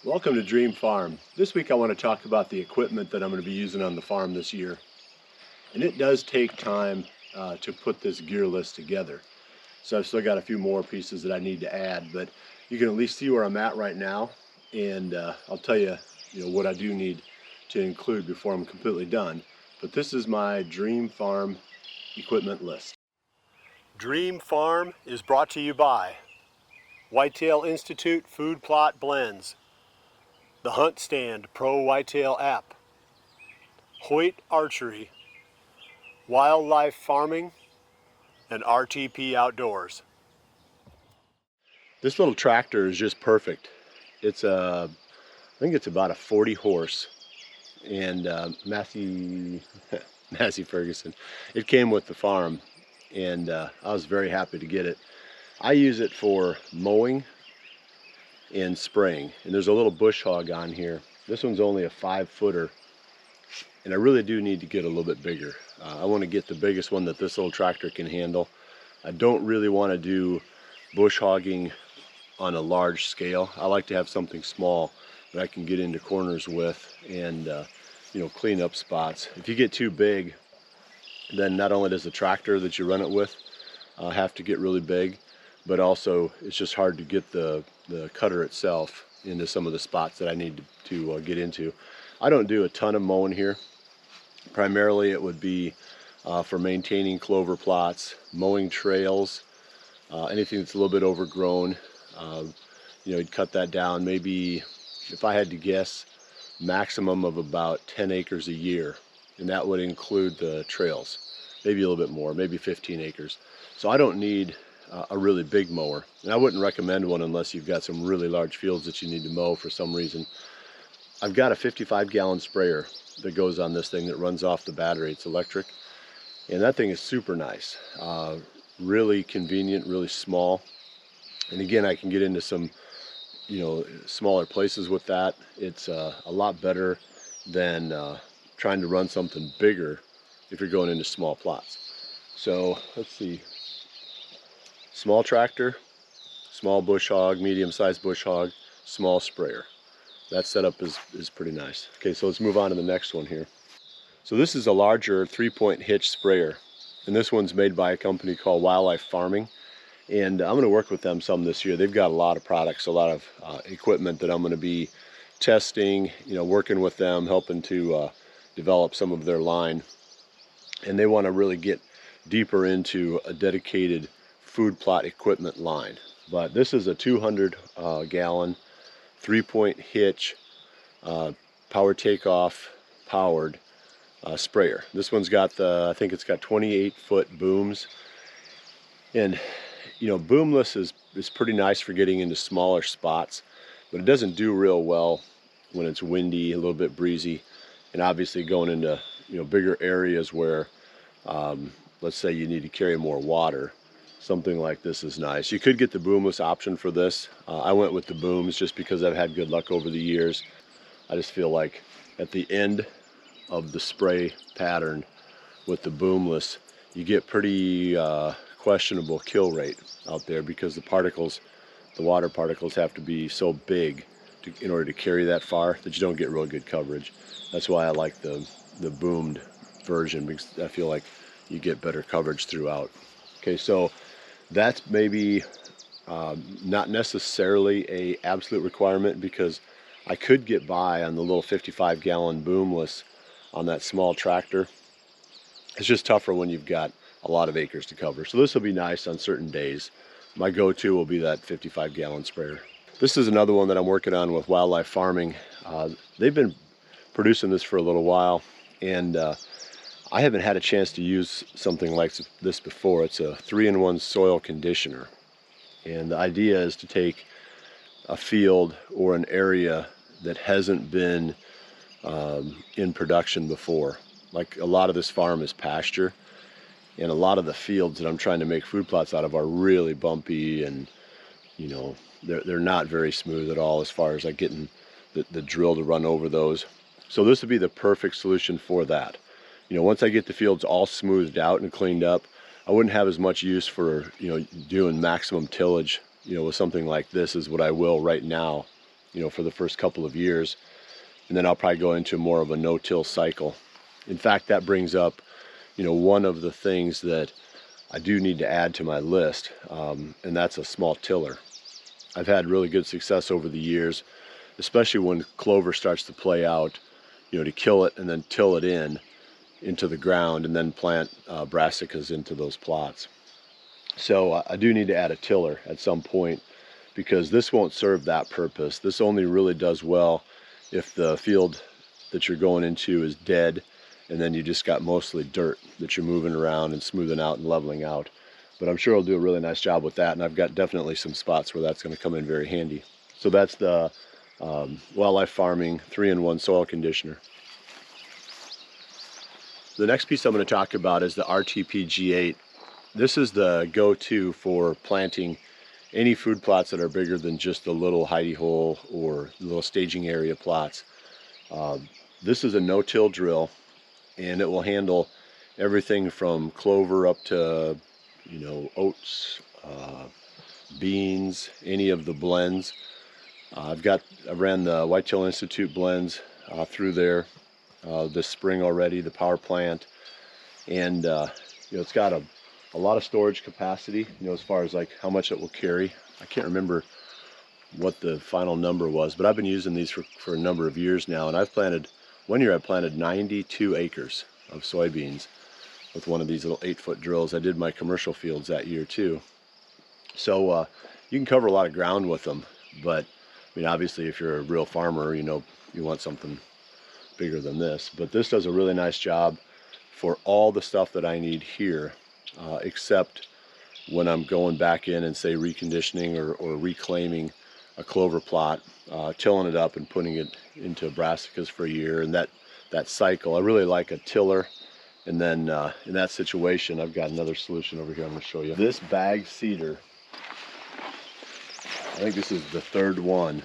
Welcome to Dream Farm. This week I want to talk about the equipment that I'm going to be using on the farm this year. And it does take time to put this gear list together. So I've still got a few more pieces that I need to add, but you can at least see where I'm at right now. And I'll tell you, what I do need to include before I'm completely done. But this is my Dream Farm equipment list. Dream Farm is brought to you by Whitetail Institute Food Plot Blends, the Hunt Stand Pro Whitetail app, Hoyt Archery, Wildlife Farming, and RTP Outdoors. This little tractor is just perfect. It's I think it's about a 40 horse, and Massey Ferguson. It came with the farm, and I was very happy to get it. I use it for mowing and spraying, and there's a little bush hog on here. This one's only a 5-footer, and I really do need to get a little bit bigger. I want to get the biggest one that this little tractor can handle. I don't really want to do bush hogging on a large scale. I like to have something small that I can get into corners with and clean up spots. If you get too big, then not only does the tractor that you run it with have to get really big, but also it's just hard to get the cutter itself into some of the spots that I need to get into. I don't do a ton of mowing here. Primarily it would be for maintaining clover plots, mowing trails, anything that's a little bit overgrown. You'd cut that down, maybe, if I had to guess, maximum of about 10 acres a year, and that would include the trails, maybe a little bit more, maybe 15 acres. So I don't need a really big mower, and I wouldn't recommend one unless you've got some really large fields that you need to mow for some reason. I've got a 55-gallon sprayer that goes on this thing that runs off the battery. It's electric, and that thing is super nice, really convenient, really small. And again, I can get into some smaller places with that. It's a lot better than trying to run something bigger if you're going into small plots. So let's see, small tractor, small bush hog, medium-sized bush hog, small sprayer. That setup is pretty nice. Okay, so let's move on to the next one here. So this is a larger 3-point hitch sprayer, and this one's made by a company called Wildlife Farming, and I'm going to work with them some this year. They've got a lot of products, a lot of equipment that I'm going to be testing, working with them, helping to develop some of their line, and they want to really get deeper into a dedicated food plot equipment line. But this is a 200-gallon 3-point hitch, power takeoff powered sprayer. This one's got I think it's got 28-foot booms, and boomless is pretty nice for getting into smaller spots, but it doesn't do real well when it's windy, a little bit breezy, and obviously going into bigger areas where let's say you need to carry more water. Something like this is nice. You could get the boomless option for this. I went with the booms just because I've had good luck over the years. I just feel like at the end of the spray pattern with the boomless, you get pretty questionable kill rate out there because the water particles have to be so big in order to carry that far that you don't get real good coverage. That's why I like the boomed version, because I feel like you get better coverage throughout. Okay, so that's maybe not necessarily a absolute requirement, because I could get by on the little 55-gallon boomless on that small tractor. It's just tougher when you've got a lot of acres to cover. So this will be nice on certain days. My go-to will be that 55-gallon sprayer. This is another one that I'm working on with Wildlife Farming. They've been producing this for a little while, and I haven't had a chance to use something like this before. It's a 3-in-1 soil conditioner. And the idea is to take a field or an area that hasn't been in production before. Like a lot of this farm is pasture, and a lot of the fields that I'm trying to make food plots out of are really bumpy, and they're not very smooth at all as far as like getting the drill to run over those. So this would be the perfect solution for that. Once I get the fields all smoothed out and cleaned up, I wouldn't have as much use for doing maximum tillage with something like this as what I will right now for the first couple of years. And then I'll probably go into more of a no-till cycle. In fact, that brings up, one of the things that I do need to add to my list, and that's a small tiller. I've had really good success over the years, especially when clover starts to play out, to kill it and then till it into the ground and then plant brassicas into those plots. So I do need to add a tiller at some point, because this won't serve that purpose. This only really does well if the field that you're going into is dead and then you just got mostly dirt that you're moving around and smoothing out and leveling out. But I'm sure it'll do a really nice job with that, and I've got definitely some spots where that's going to come in very handy. So that's the Wildlife Farming 3-in-1 soil conditioner. The next piece I'm going to talk about is the RTP G8. This is the go-to for planting any food plots that are bigger than just the little hidey hole or little staging area plots. This is a no-till drill, and it will handle everything from clover up to oats, beans, any of the blends. I ran the Whitetail Institute blends through there this spring already, the power plant, and it's got a lot of storage capacity, as far as like how much it will carry. I can't remember what the final number was, but I've been using these for a number of years now, and one year I planted 92 acres of soybeans with one of these little 8-foot drills. I did my commercial fields that year too. So you can cover a lot of ground with them, but obviously if you're a real farmer, you want something bigger than this. But this does a really nice job for all the stuff that I need here, except when I'm going back in and say reconditioning or reclaiming a clover plot, tilling it up and putting it into brassicas for a year, and that cycle. I really like a tiller. And then in that situation, I've got another solution over here I'm going to show you. This bag seeder, I think this is the third one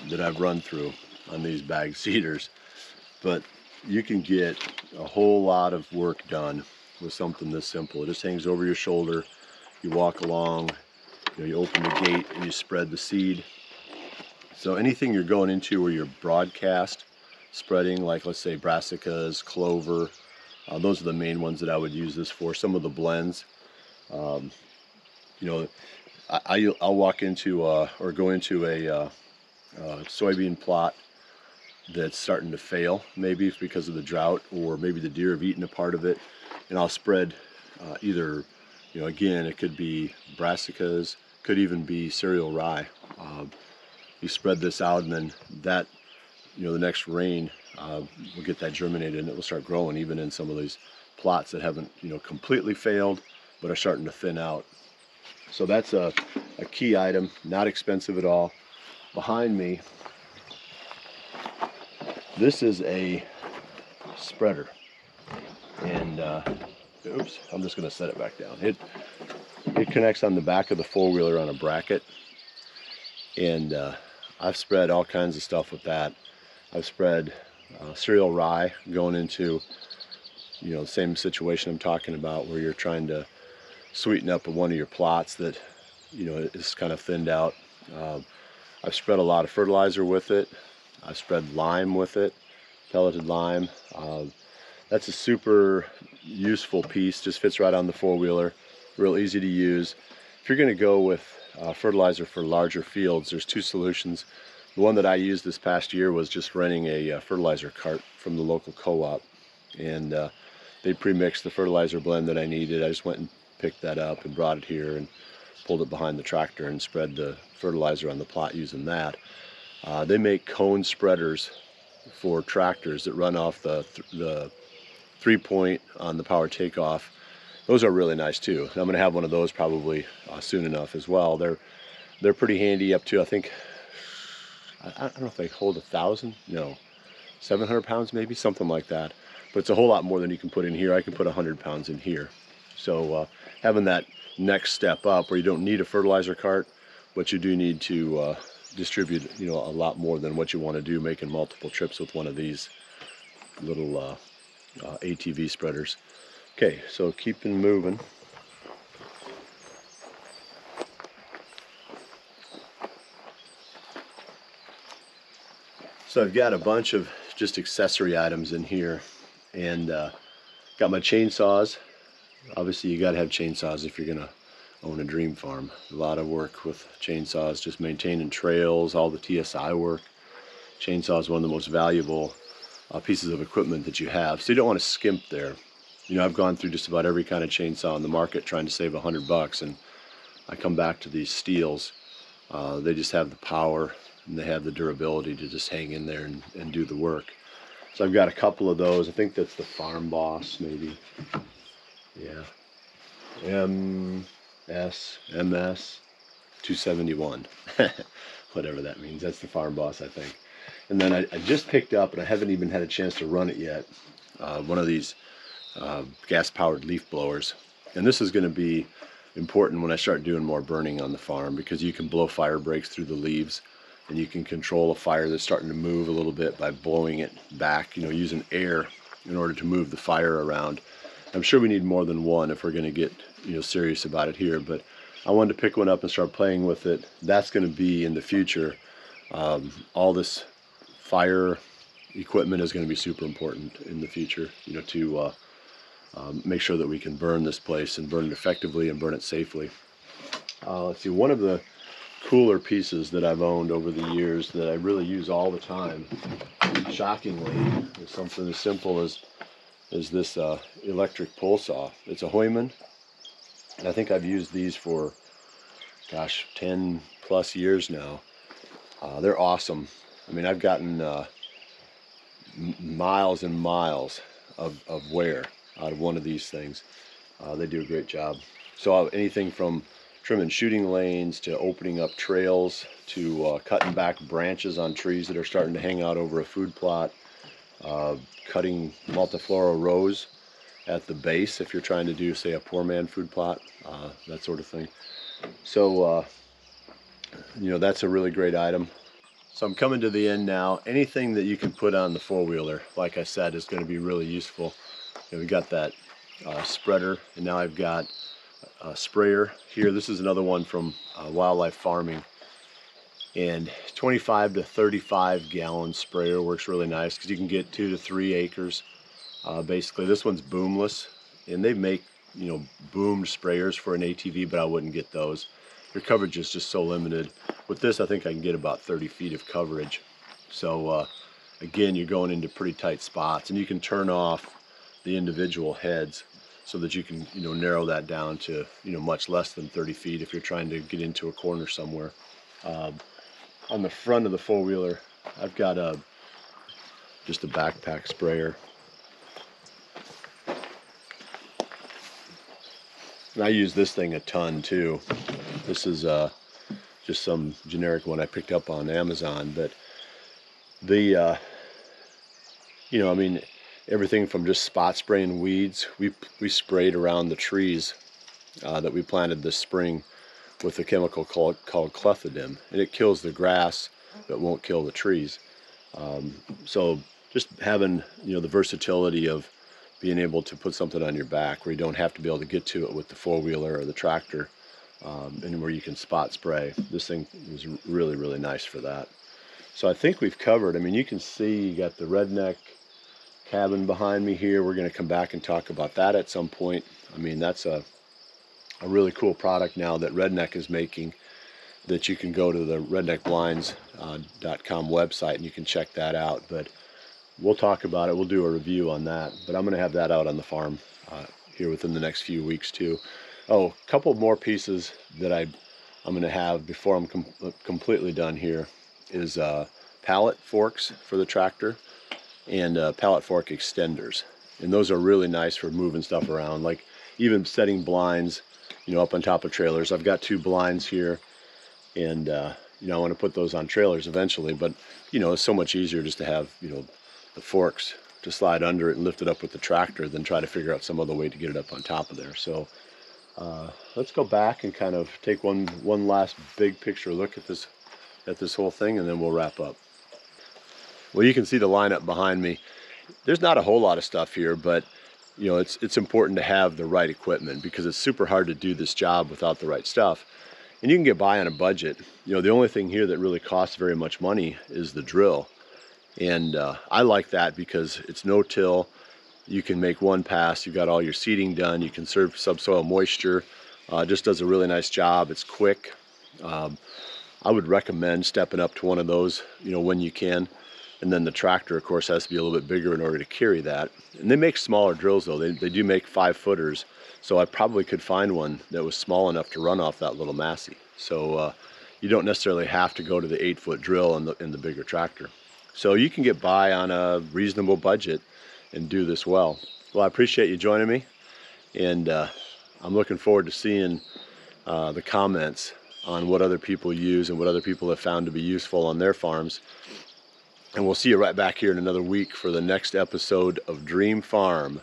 that I've run through on these bag seeders, but you can get a whole lot of work done with something this simple. It just hangs over your shoulder. You walk along, you open the gate and you spread the seed. So anything you're going into where you're broadcast spreading, like let's say brassicas, clover, those are the main ones that I would use this for. Some of the blends, I'll walk into or go into a soybean plot that's starting to fail. Maybe it's because of the drought, or maybe the deer have eaten a part of it, and I'll spread either, again, it could be brassicas, could even be cereal rye. You spread this out, and then that, the next rain will get that germinated, and it will start growing even in some of these plots that haven't completely failed but are starting to thin out. So that's a key item, not expensive at all. Behind me, this is a spreader, and oops, I'm just going to set it back down. It connects on the back of the four-wheeler on a bracket, and I've spread all kinds of stuff with that. I've spread cereal rye going into the same situation I'm talking about, where you're trying to sweeten up one of your plots that is kind of thinned out. I've spread a lot of fertilizer with it. I've spread lime with it, pelleted lime. That's a super useful piece, just fits right on the four-wheeler, real easy to use. If you're going to go with fertilizer for larger fields, there's two solutions. The one that I used this past year was just renting a fertilizer cart from the local co-op, and they pre-mixed the fertilizer blend that I needed. I just went and picked that up and brought it here and pulled it behind the tractor and spread the fertilizer on the plot using that. They make cone spreaders for tractors that run off the 3-point on the power takeoff. Those are really nice too. I'm going to have one of those probably soon enough as well. They're pretty handy, up to, I think, I don't know if they hold 1,000, no, 700 pounds maybe, something like that. But it's a whole lot more than you can put in here. I can put 100 pounds in here. So having that next step up, where you don't need a fertilizer cart, but you do need to distribute a lot more than what you want to do, making multiple trips with one of these little ATV spreaders. Okay, so keeping moving. So I've got a bunch of just accessory items in here, and got my chainsaws. Obviously you got to have chainsaws if you're gonna own a dream farm. A lot of work with chainsaws, just maintaining trails, all the TSI work. Chainsaw is one of the most valuable pieces of equipment that you have, so you don't want to skimp there. You know, I've gone through just about every kind of chainsaw in the market trying to save $100, and I come back to these steels. They just have the power and they have the durability to just hang in there and do the work. So I've got a couple of those. I think that's the Farm Boss, maybe. Yeah. MS 271. Whatever that means. That's the Farm Boss, I think. And then I just picked up, and I haven't even had a chance to run it yet, one of these gas-powered leaf blowers. And this is going to be important when I start doing more burning on the farm, because you can blow fire breaks through the leaves, and you can control a fire that's starting to move a little bit by blowing it back, you know, using air in order to move the fire around. I'm sure we need more than one if we're going to get, you know, serious about it here, but I wanted to pick one up and start playing with it. That's going to be in the future. All this fire equipment is going to be super important in the future, you know, to make sure that we can burn this place and burn it effectively and burn it safely. Let's see, one of the cooler pieces that I've owned over the years that I really use all the time, shockingly, is something as simple as this electric pole saw. It's a Heumann, and I think I've used these for, gosh, 10 plus years now. They're awesome. I mean, I've gotten miles and miles of wear out of one of these things. They do a great job. So anything from trimming shooting lanes to opening up trails to cutting back branches on trees that are starting to hang out over a food plot, cutting multiflora rows at the base if you're trying to do, say, a poor man food plot, that sort of thing. So you know, that's a really great item. So I'm coming to the end now. Anything that you can put on the four-wheeler, like I said, is going to be really useful. You know, we got that spreader, and now I've got a sprayer here. This is another one from Wildlife Farming, and 25 to 35 gallon sprayer works really nice because you can get 2 to 3 acres. Basically, this one's boomless, and they make, you know, boomed sprayers for an ATV, but I wouldn't get those. Your coverage is just so limited. With this, I think I can get about 30 feet of coverage. So again, you're going into pretty tight spots, and you can turn off the individual heads so that you can, you know, narrow that down to, you know, much less than 30 feet if you're trying to get into a corner somewhere. On the front of the four-wheeler, I've got just a backpack sprayer. And I use this thing a ton too. This is just some generic one I picked up on Amazon, but the you know, I mean, everything from just spot spraying weeds. We sprayed around the trees that we planted this spring with a chemical called clethodim, and it kills the grass but won't kill the trees. So just having, you know, the versatility of being able to put something on your back where you don't have to be able to get to it with the four-wheeler or the tractor, and where you can spot spray. This thing is really, really nice for that. So I think we've covered. I mean, you can see you got the redneck cabin behind me here. We're going to come back and talk about that at some point. I mean, that's a really cool product now that Redneck is making, that you can go to the redneckblinds.com website and you can check that out. But we'll talk about it. We'll do a review on that. But I'm going to have that out on the farm here within the next few weeks too. Oh, a couple more pieces that I'm going to have before I'm completely done here is pallet forks for the tractor and pallet fork extenders. And those are really nice for moving stuff around, like even setting blinds, you know, up on top of trailers. I've got 2 blinds here, and you know, I want to put those on trailers eventually, but you know, it's so much easier just to have, you know, the forks to slide under it and lift it up with the tractor than try to figure out some other way to get it up on top of there. So let's go back and kind of take one last big picture look at this whole thing, and then we'll wrap up. Well, you can see the lineup behind me. There's not a whole lot of stuff here, but you know, it's important to have the right equipment because it's super hard to do this job without the right stuff. And you can get by on a budget. You know, the only thing here that really costs very much money is the drill. And I like that because it's no-till. You can make one pass, you've got all your seeding done, you conserve subsoil moisture. Just does a really nice job. It's quick. I would recommend stepping up to one of those, when you can. And then the tractor, of course, has to be a little bit bigger in order to carry that. And they make smaller drills, though. They do make 5-footers. So I probably could find one that was small enough to run off that little Massey. So you don't necessarily have to go to the 8-foot drill in the bigger tractor. So you can get by on a reasonable budget and do this well. Well, I appreciate you joining me. And I'm looking forward to seeing the comments on what other people use and what other people have found to be useful on their farms. And we'll see you right back here in another week for the next episode of Dream Farm.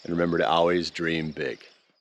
And remember to always dream big.